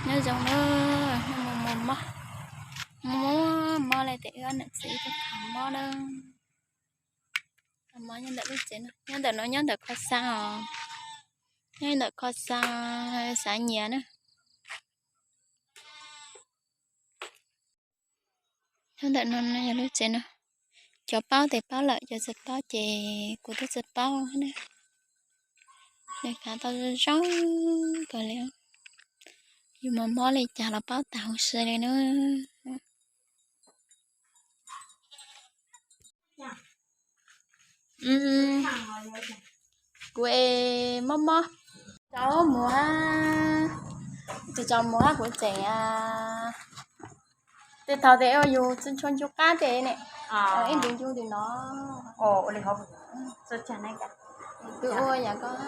nó giống nó mò lại để ăn được gì cho thằng mò đâu mò nhân đợt lúc chết nó nhân đợt khó sao nhân đợt khó sao sáng nhẹ nữa nhân đợt nó nhân lúc chết nữa cho bao thì bao lại cho giật bao chè của tôi giật bao nữa để cả tao rong còn liệu nhưng mà mò lại chả là bao tàu xe này nữa quê mò cháu mua thì cháu mua của trẻ thì thầu thì ở dù chân chân chú cá thế này em đừng chú thì nó đi học rất chán này cả từ ôi nhà có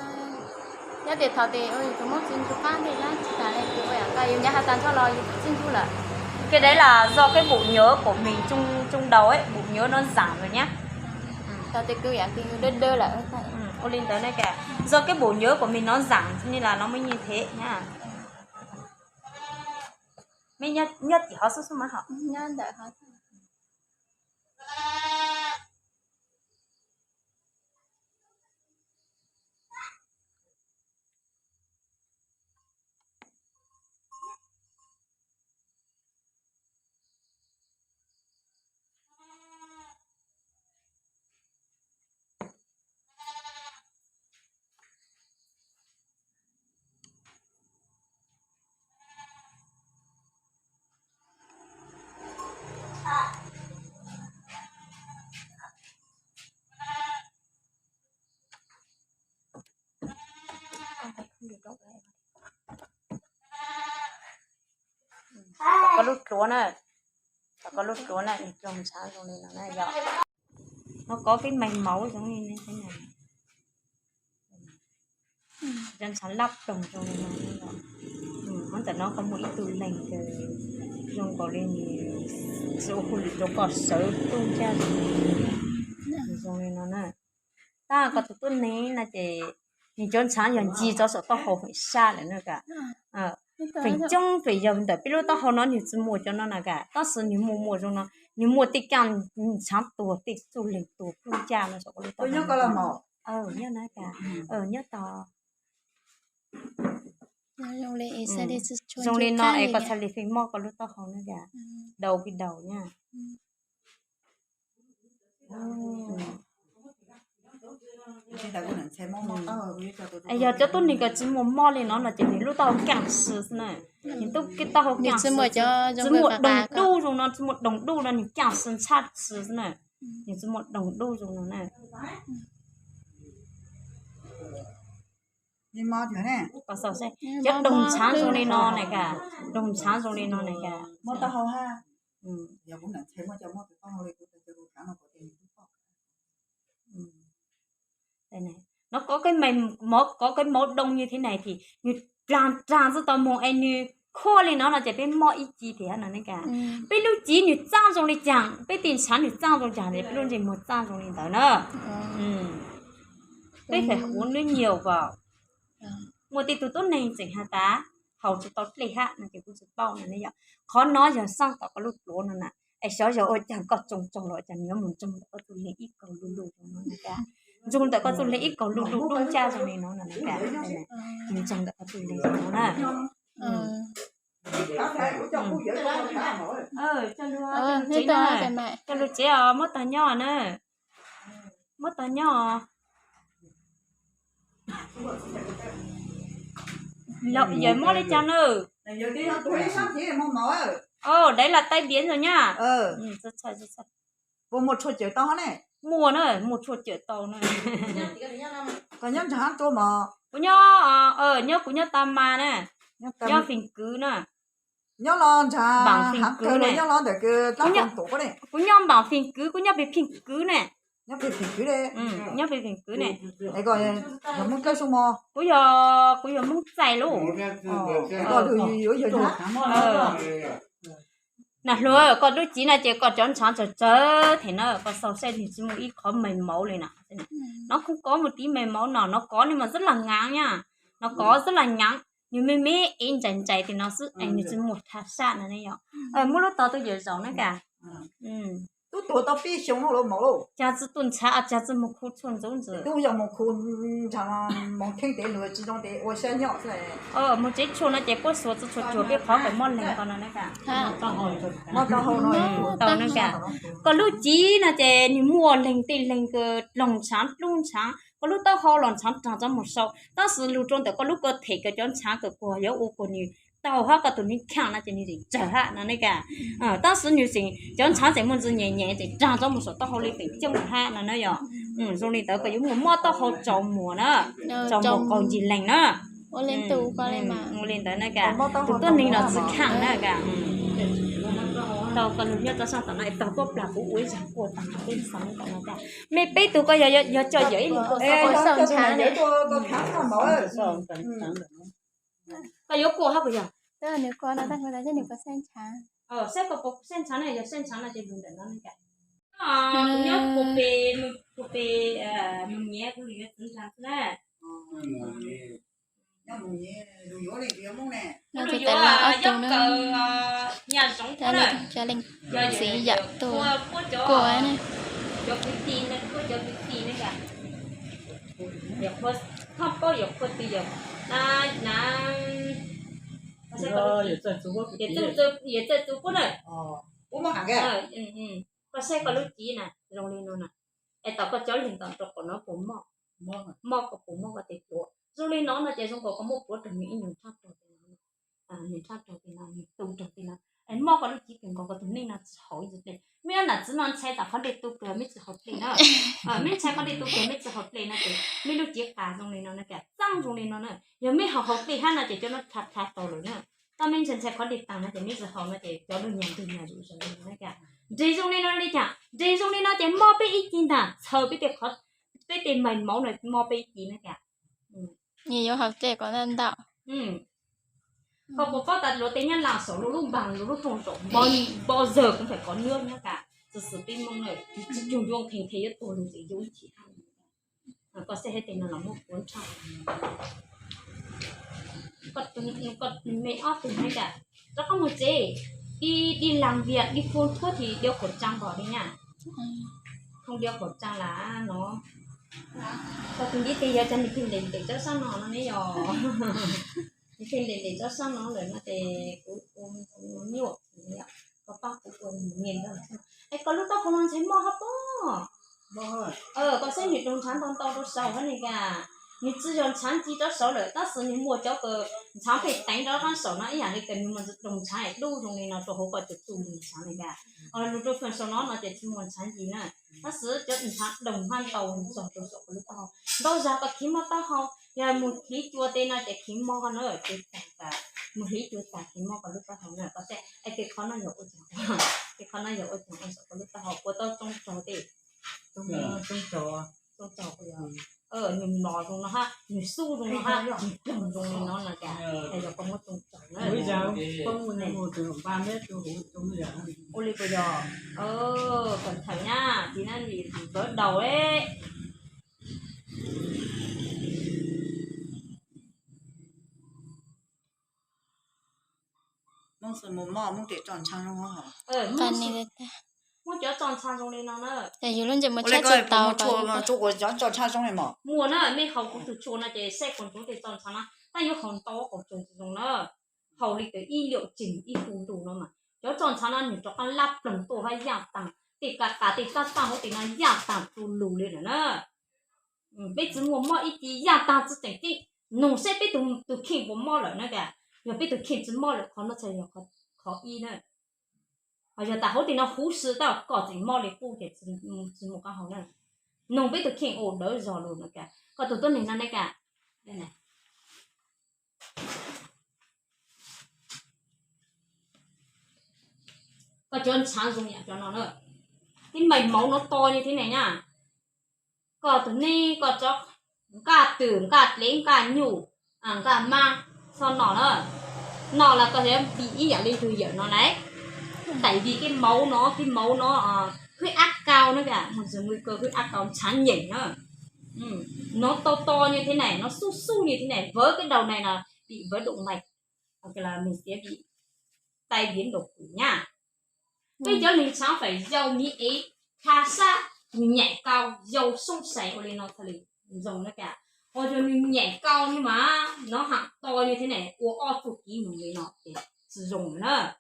nhất thì thầu thì ôi chú mốt chân chú cá thì lá chỉ là này từ ôi à cái nhà hàng cho lo chân chú là cái đấy là do cái bộ nhớ của mình trung đầu ấy, bộ nhớ nó giảm rồi nhá. thầu thì cứ dạng thì đơ lại Ô lên tới đây cả do cái bộ nhớ của mình nó giảm nên là nó mới như thế nhá. Mình nhất chỉ họ số mà họ nhất đợi họ có lút lúa này có lút lúa này trồng sáng trong này là này giờ nó có cái mảnh máu giống như thế này dân sáng lắp trồng trong này là nó tại nó có một ít từ lành từ dùng có lên số khu lịch chỗ có sở tung cha rồi nó nè ta có tụi này là chỉ nhìn cho sáng nhận gì cho sợ tao hậu phải xa lại nữa cả phải trong phải dầm để biết lúc tao hậu nó thì chỉ mua cho nó là cả tao sợ nếu mua cho nó nếu mua tích càng sáng tuổi tích số lịch tuổi tung cha nó sợ có lúc tao nhớ có là mỏ nhớ nói cả nhớ tao dùng lên nó ấy có thể lấy phim mò có lúc tao hậu nữa cả đầu cái đầu nha giờ cho tôi này cái chỉ một mò lên nó là chỉ lúc tao càng sửa này nhưng tôi cái tao càng sửa chỉ một đồng đu rồi nó chỉ một đồng đu là những càng sửa sát sửa này những chỉ một đồng đu rồi nó này nhưng mà thế này có sao sẽ chắc đồng sáng rồi lên nó này cả đồng sáng rồi lên nó này cả mà tao hầu ha giờ cũng là thêm mà cho mà tao hầu thì tôi cho khả năng có tiền đây này nó có cái mềm có cái mẫu đông như thế này thì như tràn tràn cho tao mong anh như kho lên nó là chỉ biết mọi ý chí thế này cả biết lúc chí như trang rồi đi chẳng biết tiền sáng như trang rồi chẳng để biết luôn gì một trang rồi đi tới nữa biết phải uống nước nhiều vào một tí tụi tốt này chẳng hả ta hầu cho tao lấy hạ là cái cũng bao này này khó nói giờ sang tao có lúc lúa nữa nè ai sợ giờ ôi chẳng có trồng rồi chẳng nhớ một trồng có tụi lấy ít cầu lù lù cho nó này cả dùng tại có tụi lấy ít cầu lù lù đúng cha rồi này nó là này cả này này nhưng chẳng có tụi lấy cho nó nè cho nó chế mất tao nhỏ nữa mất tao nhỏ lợn giờ mua đi cho nữa đấy là tay biến rồi nhá rất sai một số triệu to này mua nữa một số triệu to nữa còn nhớ chẳng tôi mà của nhớ của nhớ tam mà nè nhớ phình cứ nè nhớ lon chả bằng phình cứ này nhớ lon để cái tao còn tổ này của nhớ bằng phình cứ của nhớ bị phình cứ nè nhớ bị phình cứ đây nhớ bị phình cứ này này gọi là muốn cây số mò của giờ muốn chạy luôn còn được giờ nè rồi còn đôi chỉ là chỉ còn chọn chọn chờ thì nó còn sau xe thì chỉ một ít có mềm máu này nè nó không có một tí mềm máu nào nó có nhưng mà rất là ngắn nha nó có rất là ngắn nhưng mấy in chạy thì nó sức anh chỉ một tháp sạn này nhở mỗi lúc tao tôi giờ giống nó cả tôi tuổi tao biết xong nó mỏ luôn cha chỉ tuần cha cha chỉ một khu chuồn giống gì tôi giờ một khu chẳng một kinh tế nữa chỉ trong để tôi sẽ nhọ thế một chiếc chuồn nó chỉ có số chỉ chuồn biết khó phải mòn lên còn nó cả mà tao hồi nói tao nó cả còn lúc chí là chỉ ni mua lên tiền lên cái lòng sáng lung sáng có lúc tao ho lòng sáng tràn ra một sâu tao sử dụng trong đó có lúc có thể cái chọn sáng cái quả yếu u của ni tao hóa cái tụi ni khang là chỉ ni gì trở hạ nó này cả tao sử dụng gì chọn sáng chỉ muốn gì nhẹ nhẹ thì tràn ra một sâu tao ho lên tiền trong hạ nó nói rồi rồi ni tao cái giống mua tao ho trồng mùa nữa trồng một con gì lành nữa ô lên tù qua lên mà lên tới này cả tụi tôi ni là sự khang nữa cả tao còn lúc nhất tao sang tao này tao có là cũng uống sáng của tao bên sáng tao nói cả mẹ bé tụi coi giờ cho dễ luôn cho sáng này tôi khám là mỏ cái yếu của hả bây giờ tức là nếu con nó đang ngồi đấy thì nếu có sen trắng sẽ có bộ sen trắng này giờ sen trắng là chỉ dùng để nó này cả cũng nhớ cô bé mình nhé cũng nhớ sen trắng nè nó thì tại là ở tù nó nhà sống ta lên cho lên sĩ dập tù của ấy này cho cái tin này cho cái tin này cả giờ không có giờ có tiền giờ na giờ chơi chú có này cũng mà hàng cái có xe có lúc chỉ nè rong lên luôn nè ai tao có cháu liền tao trọc của nó cũng mò của cũng mò cái tiệt của rong lên nó là chỉ trong có một bữa từng nghĩ nhiều tháp rồi nhiều tháp rồi thì nào nhiều tung rồi thì nào anh mò có lúc chỉ cần có tụi mình là hỏi gì đấy mấy anh là chỉ nói xe tao có đi tu cửa mấy chỉ học lên nữa mấy xe có đi tu cửa mấy chỉ học lên nữa thì mấy lúc chỉ cả rong lên nó cả tăng rong lên nó nữa giờ mấy học lên ha là chỉ cho nó thắt rồi nữa tao mình sẽ có đi tăng nó chỉ mấy chỉ học nó chỉ cho nó nhận từ nhà rồi rồi nó cả dây rong lên nó đi chả dây rong lên nó chỉ mò bị ít gì nè chờ bị tiệt khó bị tiệt mày máu này mò bị ít gì nữa cả nhiều học trẻ có nên đạo không có tật lúa tiếng nhân làm sổ lúa lúa bằng lúa trồng trộn bao giờ cũng phải có nước nữa cả sự sự tin mong này dùng dùng thành thế tôi làm gì dùng chỉ ăn có xe hết tiền là một cuốn trà còn mẹ ốp thì hay cả nó có một gì đi làm việc đi phun thuốc thì đeo khẩu trang vào đi nha không đeo khẩu trang là nó có từng đi tìm giờ chân đi tìm để cho sao nó này rồi đi tìm để cho sao nó rồi nó thì cũng nhiều có bao cũng nghiền rồi ấy có lúc đó không ăn thấy mò hấp có xem như trong sáng tao đâu sầu hết này cả你只用长期的手了，但是你摸这个长可以đánh到他手那一样的，跟你们是中长的路中的那做好个就做中长的个，路做分手那就是摸长期呢，但是就你长đồng hành đầu做做做cái lúc đó, đâu ra cái khi mà tao học, ya một khi chua tên là cái khi mà nó ở cái cả, một khi chua cả khi mà cái lúc tao học này có sẽ, cái khó nó nhiều ở chỗ, cái khó nó nhiều ở chỗ cái lúc tao học của tao trong trò thì, trong trò bây giờ. Nhung nọ trong nó ha, nhung su trong nó ha, nhung trồng trong nó là cả, bây giờ con có trồng nữa. Bây giờ con nguồn này một từ 3 mét cho hũ trong bây giờ. Ôi bây giờ, cẩn thận nha, tí nữa thì vỡ đầu đấy. mong sự một mò mong để tròn trăng không hả? Tần này được mua cho tròn trăng trong đây nó nữa. để dù luôn chỉ một chiếc chiếc tàu mà chỗ của tròn trăng trong này mà. Mua nữa, mấy hậu cũng từ chỗ này để xe còn chỗ để tròn trăng á, ta yêu hòn to còn tròn trong nữa. Hậu thì cái y liệu chỉnh y phù đủ nó mà. Cho tròn trăng nó cho con lắp lồng tổ hay giảm tầng, thì cả thì ta tăng thì nó giảm tầng tu lù lên nữa. Bây giờ mua mò ít tí giảm tầng chỉ chẳng tí, nông sẽ biết từ khi mua mò rồi nữa cả. Giờ biết từ khi chỉ mò rồi khó nó sẽ khó y nữa. Bây giờ ta hốt thì nó hú sư tao có gì mò để phụ để chỉ một cái hậu này. Nông biết từ khi ổn đỡ rồi luôn nữa cả. Còn tụi tôi này nó cả. Đây này. Có cho sáng dùng nhạc cho nó nữa. Cái mày máu nó to như thế này nhá. Có tụi này có cho cả tưởng, cả lấy, cả nhủ, cả mang. Sau nó nữa. Nó là có thể bị ý dạng đi từ giờ nó đấy. Tại vì cái máu nó huyết áp cao nữa cả, một số nguy cơ huyết áp cao chán nhảy nữa. Nó to như thế này, nó su như thế này, với cái đầu này là bị vỡ động mạch hoặc là mình sẽ bị tai biến đột quỵ nha. Bây giờ mình sáng phải dầu mỹ ý tha xa nhẹ cao dầu sông sảy ở lên nó thề dùng nó cả. Hoặc là mình nhẹ cao nhưng mà nó hẳn to như thế này, của o tụ ký mình với nó để sử dụng nữa.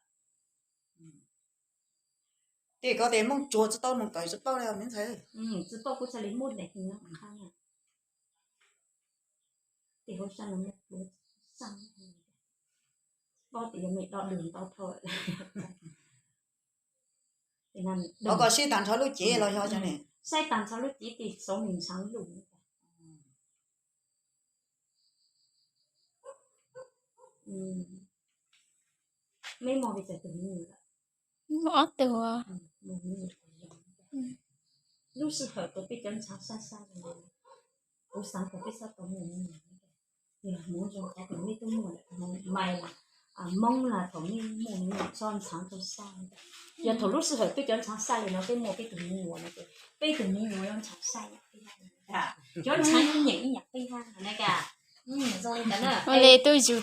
thì có thể mong chuột cho tao mong tới cho tao là miễn thế. Chứ tôi cũng sẽ lấy một này thì nó khác nha. Thì hôm sau nó mới xăng. Bao thì mình đo đường tao thôi. Thì làm Nó có sĩ tàn cho lúc chế là cho này. sai tàn sau lúc chỉ thì số mình sáng dùng. Mấy mò bây giờ tự nhiên là Bỏ từ lúc sự hợp tôi biết chân sáng xa xa rồi. Tôi sáng tôi biết sao tôi muốn thì muốn dùng cái của mấy tôi muốn mày mong là tôi mình muốn son sáng tôi sao. Giờ thổ lúc sự hợp biết chân sáng xa thì nó cái một cái tự nhiên nó cái tự nhiên nó sáng xa à cho sáng nhảy nhặt đi ha này cả. Rồi đó nè. Oleh tu jut.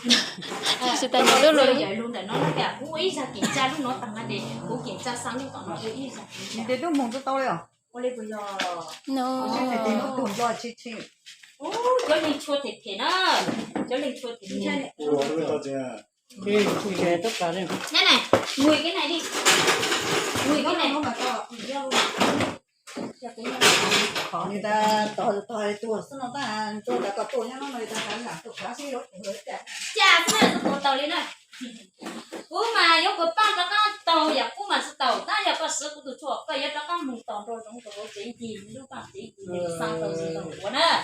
Sudah nyuruh Rồi lu. vậy luôn để nó cả cũng ý ra kiểm tra lúc nó tăng lên để cũng kiểm tra sáng lúc còn nó ý ra. Để tôi mong cho tao đấy à? Oleh bây giờ No. Thì nó tụt cho chị. cho lên chua thịt thịt đó, cho lên chua thịt thịt. cái cái tất cả đấy Này, mùi cái này đi, mùi cái này. Nó mà to. Người ta to tuổi sao nó ta cho đã có tuổi nó người ta cảm là tuổi quá xí rồi. Chà, cái này là tàu lên này. Cú mà có cái bao đó có tàu, giờ cú mà是tàu, ta giờ có sữa cũng được chua, cái giờ đó có mùng tàu rồi trong tàu chỉ gì, lúc nào chỉ gì để sang tàu gì tàu của nó.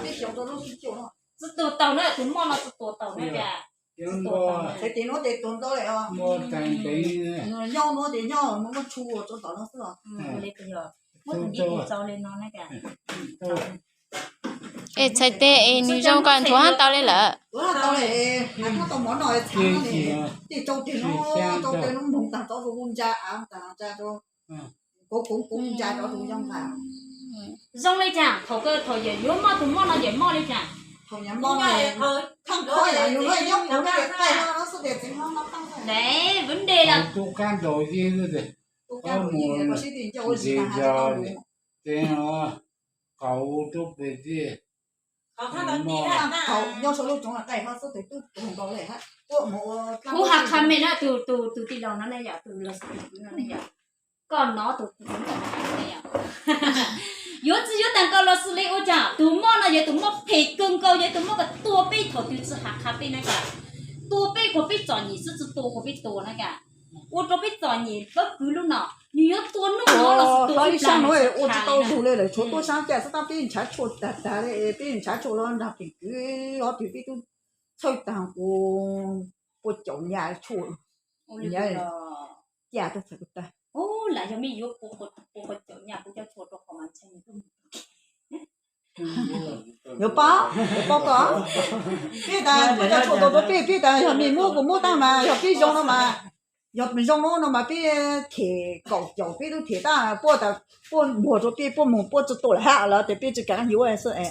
Biết chồng tôi lúc chịu nó. Sự tàu nữa, chúng mong là sự tàu nữa kìa. Thế thì nó để tồn tới à? Nhau nó để nhau nó chua cho tao nó sợ. Lên bây giờ, muốn thằng đi tàu lên nó này kìa. Ê, chạy tê, nữ trong con thua hắn tao lên lợ. Tao lại nó tao món nói thằng nó này thì châu thì nó mùng tao cho vùng cha cha cho cũng cha cho vùng trong thảo. Rong lên chàng, thầu cơ thầu giờ yếu mò thùng mò nó giờ mò lên chàng. Không nhắm món này không có là nhiều người giống nó cái tay nó sẽ để tính nó tăng rồi. Đấy, vấn đề là tôi can đổi gì rồi Có muốn gì giờ thế nó cậu chụp về gì cậu do số lúc chúng là tay nó sẽ thấy tôi không có lệ hết. cú hạt khăm mình á từ tí đầu nó này giờ từ là nó này giờ. Còn nó từ cũng là này giờ. Yếu chỉ yếu tăng cao là xử lý ô chả, tụi mò là giờ tụi mò phải cưng câu giờ tụi mò cái tua bê thầu tiêu chỉ hạt khăm bên này cả. Tua bê của bê chọn nhỉ, sự tua của bê tua này cả. Ô tô bê chọn nhỉ, bất cứ lúc nào, nhiều tua nó là tua bê làm. Sao nói ô tô đủ lên rồi, chúng tôi sáng giờ sẽ tao bên trái chuột đặt đấy, bên trái chuột nó đặt cái nó thì biết tôi chơi tàng của chồng nhà chuột. Nhà nhà tôi phải cái ô là cho mình yếu của chỗ nhà của cho chuột rồi còn ăn chân không. Nhớ bao có. Biết ta, bây giờ chuột tôi biết ta, giờ mình mua ta mà, giờ biết dùng nó mà, giờ mình dùng nó mà biết thể cậu chậu biết tôi thể ta, mua cho biết mua cho tôi hạ là để biết cho cả nhiều ai sợ ấy.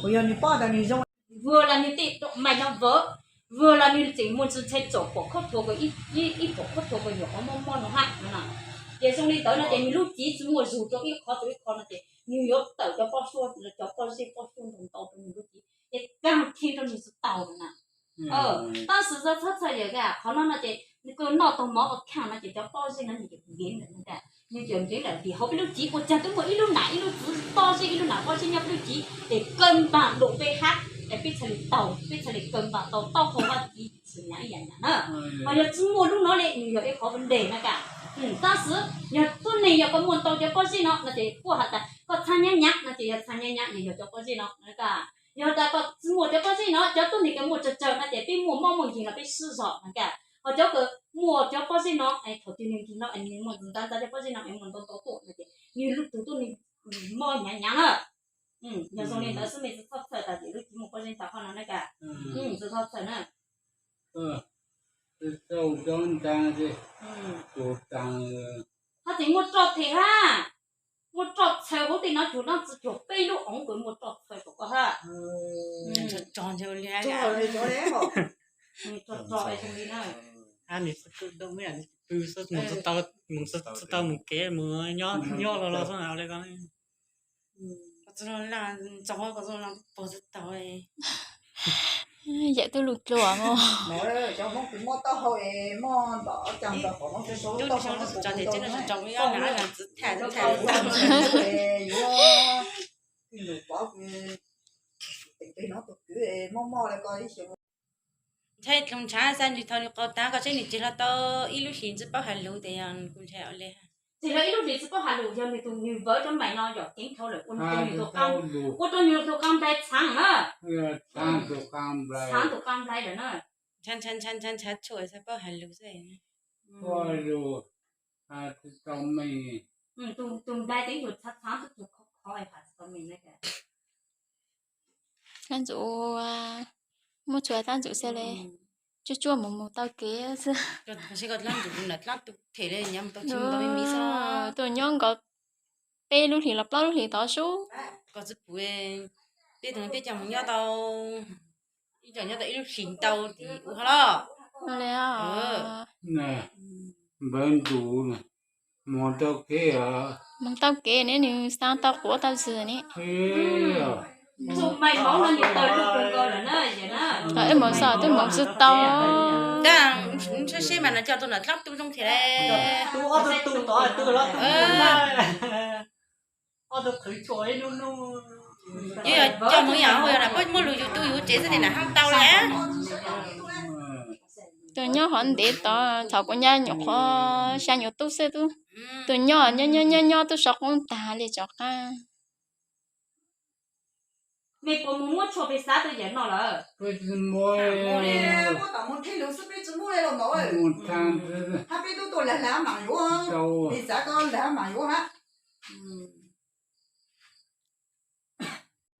Bây giờ mình bao ta mình dùng. Vừa là như tị mày nó vỡ, vừa là như chỉ muốn sự thay chỗ của khớp thuộc cái ít của khớp thuộc cái nhỏ mong nó hại nữa nè. Giờ xong đi tới là để mình lúc chỉ mua dù cho cái khó là để nhiều yếu tới cho bao xuân là cho bao xuân đồng tàu mình lúc chỉ để càng thi cho mình sự tàu nè. Ta sử dụng thật sự vậy cả, khó nó để cái nọ tàu mỏ ở khang là chỉ cho bao xuân nó chỉ biến nữa cả. Như chuyện đấy là vì họ biết lúc chỉ của cha tôi mỗi ít lúc nãy lúc to gì ít lúc nào bao nhiêu nhập lúc chỉ để cân bằng độ pH để biết xử lý tàu biết xử lý cân bằng tàu không có gì xử lý vậy nữa. Mà giờ chỉ mua lúc nó lại nhiều cái khó vấn đề nữa cả. Ta sử giờ tuần này giờ có muốn tàu cho có gì nó là chỉ của hạt có tham nhã nhắc là chỉ tham nhã nhắc giờ cho có gì nó nữa cả. Giờ ta có mua cho có gì nó cho tuần này cái mua chờ là để biết mua mong gì là biết sử dụng nữa cả. Họ cho cái mua cho có gì nó ai thầu tiền thì nó anh muốn chúng ta cho có gì nó anh muốn tàu tổ là như lúc tụi tôi mua nhã nhã nữa. Giờ xong này nó sẽ mình sẽ thoát khỏi tại vì lúc chỉ một con dân tộc nó này cả. Sẽ thoát khỏi nữa. tôi trốn tăng đi tôi tăng Họ chỉ một trọt thế ha. một trọt xe có thì nó chủ nó chỉ chỗ bay lúc ống của một trọt xe của ha tròn cho lẽ chỗ rồi chỗ đấy mà trọt trọt ấy trong đi này anh ấy sẽ đâu mấy anh từ số một số tao một cái mưa nhó lo số nào đây con có số là cháu có số là bỏ số tao ấy Dạ tôi lụt lụa mà. nói cho mong cũng mong tao hồi mong đó chẳng tao có mong cái số tôi tao cho không nó có cho thì tao chứ nó nói trong cái ngã là thẻ tao thẻ về vô cái lụt bỏ cái nó tụt cái mong mong lại coi cái thế trong trái sang thì thôi có ta có cái gì là tao ít lúc xin giúp bảo hành luôn thì anh cũng sẽ ở đây chỉ là ít lúc gì có hà lụ cho mình tụi nhiều vợ cho mày nó giọt tiếng thôi rồi quân tụi nhiều tụi cam đủ quân tụi nhiều tụi cam đây sáng á sang tụ cam lại sáng tụi cam đây rồi nó chăn chuột sẽ bảo hành luôn rồi coi rồi trong mình tụi đây tiếng rồi sáng tụi khó ai phải tụi mình đấy kìa Ăn dụ mua chuối ăn dụ xe lê. Chua một tao kia chứ. rồi sẽ còn làm được lắm tụ thể đây nhắm tao chim tao mới sao Tôi nhon có bê lúc thì lọc lúc thì tao số. có giúp bùi biết thằng biết chồng nhau tao ý chồng nhau tao ít lúc xin tao thì u hả Lê à. nè bên đủ nè một tao kia Mong tao kia nếu như sang tao của tao sửa nè. tụi mày máu lên nhiều tờ tụi cơ rồi nó vậy nó Rồi em muốn sợ tôi muốn sự tao. đang xe mà nó cho tôi là lắp tôi trong thể đây tu đó tu đó tu khởi chuối luôn chứ cho mỗi nhà hồi là có mỗi lùi tôi yếu chế thế này không tao lẽ Tôi nhớ hẳn để tao thảo của nhà nhọc khó sang nhọc tu xe tu. Tôi nhớ tôi sợ không ta để cho ca. mày có muốn cho bị sát tôi vậy nó là cái môi mua tao muốn thấy lúa súp đi chúng mua đây rồi nói một thằng ha biết tôi là mà yếu ha đâu thì giá con là mà yếu ha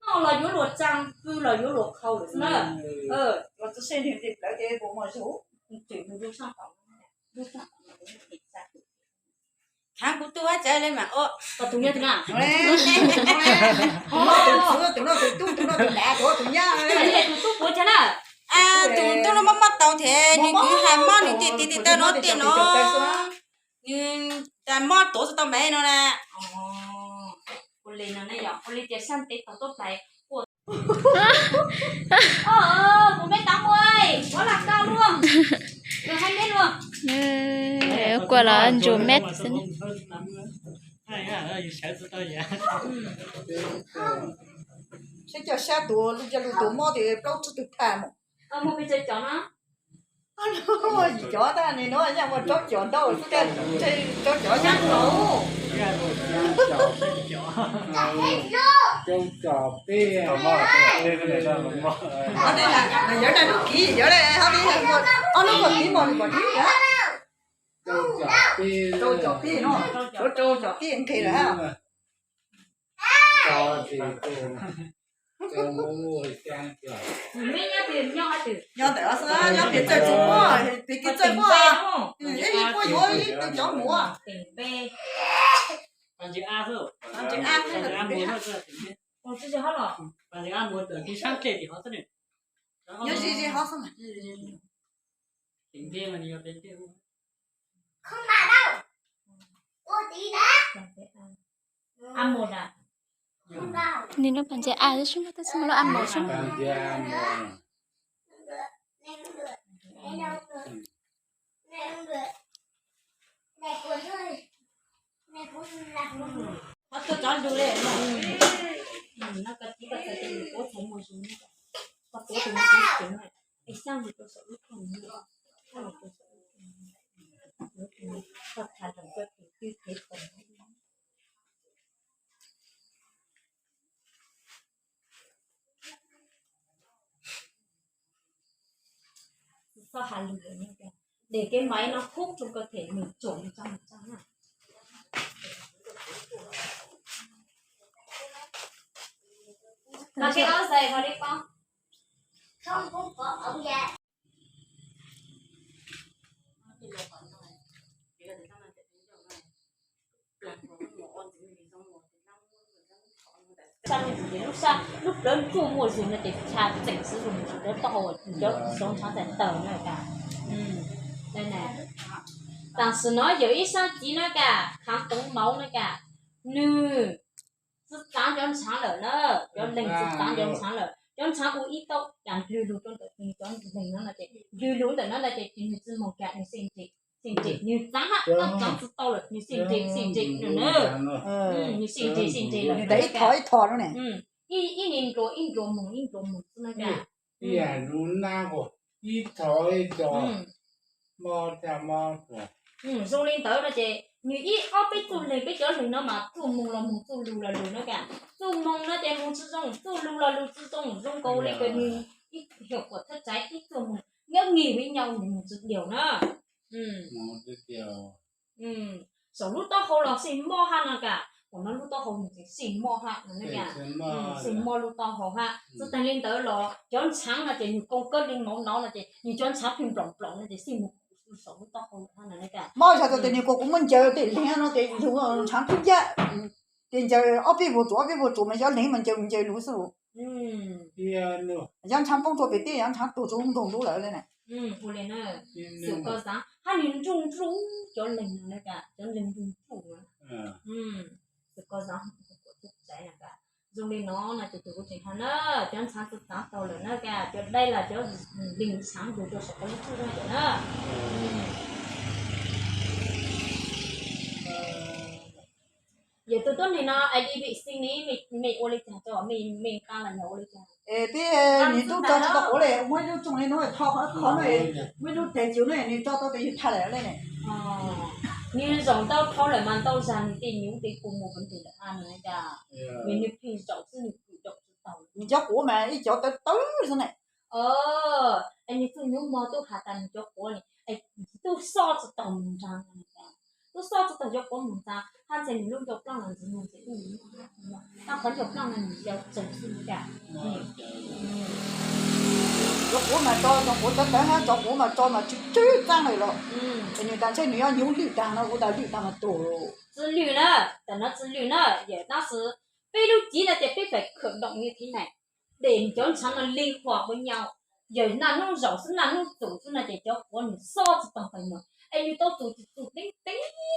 nó là yếu luật trang cứ là yếu luật khâu rồi nó rồi tôi xem hiện thực lại cái bộ mà số chuyện mình vô sang phòng vô sang tháng của tôi chơi lên mà ô còn tụi nhau thế nào tụi nó đã của tụi nhá cái này tụi tôi của chứ nào à tôi nó mất tàu thế nhưng cứ hai món thì tao nó tiền nó nhưng ta mất tổ tao mẹ nó nè con lên nó này giờ con lên tiền sang tết tao tốt này của của mấy tao ơi có làm cao luôn rồi 2 mét luôn Qua là anh chùa mét xin. sẽ cho xa tụi lúc cho tụi mò thì đâu cho tụi thà mà một cái chơi chó nó ôi chó ta này nói nha mà chó đâu cái chó nhát đâu châu trò kia ở đây là giờ đây nó kỹ giờ đây họ đi nó còn kỹ mà còn kỹ nữa châu trò kia trâu kỹ nó trâu kỹ anh kỹ là trò thì châu mua trang trò mấy nhá tiền nhau hai tiền nhau tại sao nhau tiền chơi mua thì cái chơi mua ấy mua vô ấy tôi chó mua tiền bê bạn chữ A thôi làm chuyện ăn bạn chữ A muốn thôi còn chưa hết rồi bạn chữ A muốn từ cái sáng kể thì họ sẽ được nhớ gì họ xong tính tiền mà nhiều tính tiền ăn một à Nên nó bằng chạy ai chứ chúng ta xem nó ăn một chứ. tham gia họ cứ cho đủ đấy nó có tí cái gì có thể mua xuống có thể tụi nó cũng này cái sang thì tôi sợ lúc không nữa sao mà tôi sợ thật thà thằng tôi thì thế còn sao hà lửa như thế để cái máy nó hút trong cơ thể mình trộn 100% này mà cái áo giày vào đi con không có áo da làm có một con thì mình xong rồi xa mình chỉ lúc xa lúc lớn chua mùa gì là để trà chỉnh sử dụng để to rồi cho sống sáng thành tờ nữa cả đây này但是呢有一项机那个看冬毛那个女是长人长了呢有零是长人长了人长过一刀养绿绿中的你讲零那的绿绿的那的你是么干你先接先接你长哈到长知道了你先接呢你先接了你得一套一套了呢。一年多梦是那个一眼如那个一头一头，毛家毛的。rồi lên tới là chị như ít ở bên tụi này bây giờ thì nó mà tụi mông là mông tụi lù là lù nó cả tụi mông nó để mông sử dụng tụi lù là lù sử dụng dùng câu này cái như ít hiệu quả thất trái ít tụi mông nhớ nghỉ với nhau thì một sự điều nữa một cái điều sau lúc đó hậu là xin mua ha nó cả còn nó lúc đó hậu mình xin mua ha nó cả xin mua lúc đó hậu ha rồi ta lên tới là chọn sáng là chị như con cơ lên mông nó là chị như chọn sáng phim rộng là chị xin một sống to hơn thằng này cả. Mỗi sao tụi nhiều cô cũng muốn chơi thì liền nó thì dùng chẳng thích giá. Thì chơi ở bên bộ chủ mà cho liền mình chơi lú sư. Yang chẳng phong cho bị tiền, yang chẳng tổ chức không đồng đủ lại này. Phụ lên nữa. Sự cơ sáng, hắn liền trung cho liền này cả, cho liền trung nữa. Sự cơ sáng của thực trái này cả. Dùng lên nó là từ của chính hắn đó, cho sáng từ sáng tàu lớn đó cả, cho đây là cho bình sáng đủ cho số chút này nữa. Giờ từ tuần này nó ai đi vệ sinh này mình ô lịch cho mình càng là nhiều ô lịch. Bây你都找到我嘞，我就种的那个好嘞，我就带酒嘞，你找到的就太来了呢。你种到讨论完到上，你得牛得公母问题的啊，那个，你平时找是你不找知道。你叫我们一叫都是呢。哎，你做牛毛都还当你叫我呢，哎，都烧着当门张那个，都烧着当叫我门张，他在你弄叫不让人弄这那很久不让人要整是那个，叫我们我等下叫我们找嘛就最脏来了。但是你要有绿单了，我到绿单了多了。之绿呢，等到之绿呢，也那是飞入急了得飞phải khởi động như thế này để cho nó là linh hoạt với nhau. Giờ là nó rộng是là nó chủ是là để cho của mình so chỉ tầm phải mà. Ai như tôi chủ tính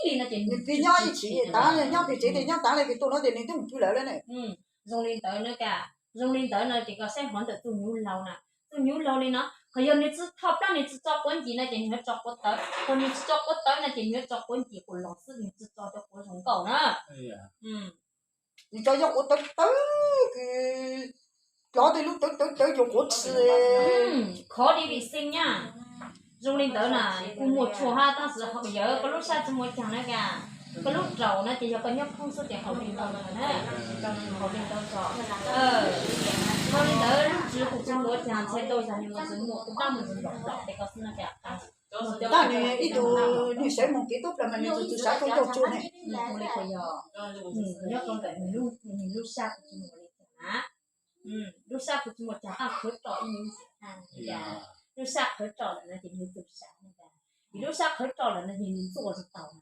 đi là để vì nhau一起打人nhau cái chế thì nhau打lại cái tôi nói thì mình cũng不来了呢。dùng lên tới nữa cả, dùng lên tới là chỉ có xem hoàn tự nhiều lâu nè, nhiều lâu đi nó. Bây giờ你只套不你只找关键那点你要找不到，或你只找不到那点你要找关键，或老师你只找到各种狗呢。你找我都个，找的路都有我吃。khó đi vệ sinh nha. Dùng lên tới là cùng một chỗ ha,当时bây giờ có lúc sao chỉ một chẳng nữa cả. Có lúc trầu nó chỉ có nhóc không số tiền hậu điện tàu nữa nè, hậu điện tàu trọ. Hậu điện tàu lúc trước cũng trong một chẳng xe đôi chẳng nhưng mà dùng một cũng đang một dùng rộng để có xin là cả. Ta này ít đồ như sẽ một kỹ tốt là mình từ sáng không đầu chuột này. Không lấy khỏi giờ. Nhóc không phải mình lúc xa của chúng một lấy lúc xa của chúng một chẳng ăn khởi trọ như thế. Lúc xa khởi trọ là nó chỉ như từ sáng này cả. Vì lúc xa khởi trọ là nó nhìn做着tàu mà.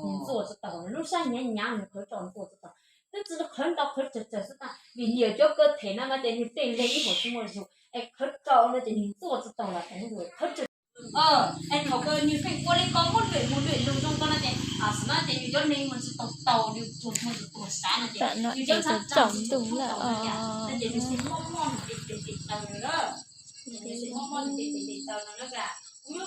Nhìn 做着tàu, lúc sáng nhẹ nhàng mình khởi trọ 做着tàu. Tức là khởi trọ khởi trọ trọ ta vì nhiều cho cơ thể nó mà để như tên lấy một chúng một dù ai khởi trọ nó chỉ nhìn 做着 tàu là cái người khởi trọ. Anh học cơ như phải qua đây có một luyện luôn trong con này à nó thì như cho nên mình sẽ tàu điều chuột mình sẽ tuột sáng là như cho sáng trọng đúng là nên chỉ xin mong để tàu nữa để xin mong để tàu nó cả cũng